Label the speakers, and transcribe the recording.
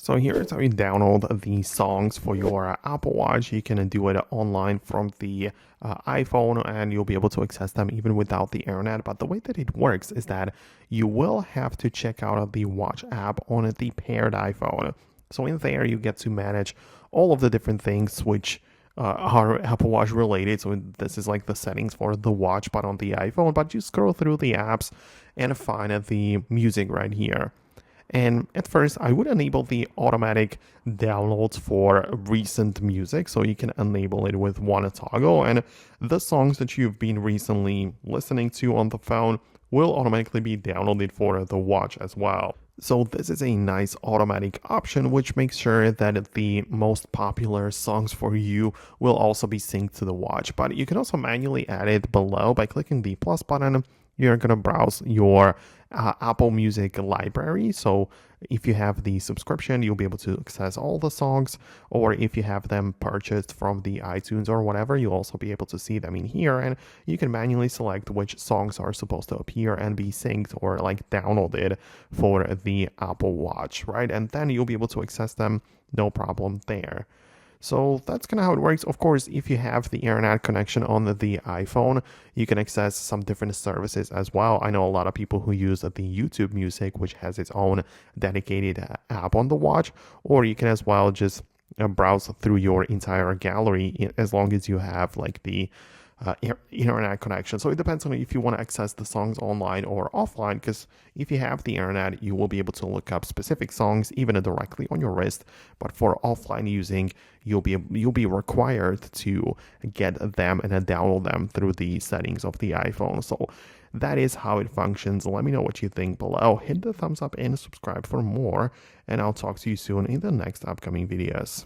Speaker 1: So here's how you download the songs for your Apple Watch. You can do it online from the iPhone and you'll be able to access them even without the internet. But the way that it works is that you will have to check out the Watch app on the paired iPhone. So in there, you get to manage all of the different things which are Apple Watch related. So this is like the settings for the watch, but on the iPhone. But you scroll through the apps and find the music right here. And at first, I would enable the automatic downloads for recent music. So you can enable it with one toggle. And the songs that you've been recently listening to on the phone will automatically be downloaded for the watch as well. So this is a nice automatic option which makes sure that the most popular songs for you will also be synced to the watch. But you can also manually add it below by clicking the plus button. You're going to browse your Apple Music library. So if you have the subscription, you'll be able to access all the songs, or if you have them purchased from the iTunes or whatever, you'll also be able to see them in here, and you can manually select which songs are supposed to appear and be synced or like downloaded for the Apple Watch, right? And then you'll be able to access them, no problem there. So that's kind of how it works. Of course, if you have the internet connection on the iPhone, you can access some different services as well. I know a lot of people who use the YouTube Music, which has its own dedicated app on the watch, or you can as well just browse through your entire gallery as long as you have like the internet connection. So it depends on if you want to access the songs online or offline, because if you have the internet, you will be able to look up specific songs even directly on your wrist. But for offline using, you'll be required to get them and then download them through the settings of the iPhone. So that is how it functions. Let me know what you think below. Hit the thumbs up and subscribe for more, and I'll talk to you soon in the next upcoming videos.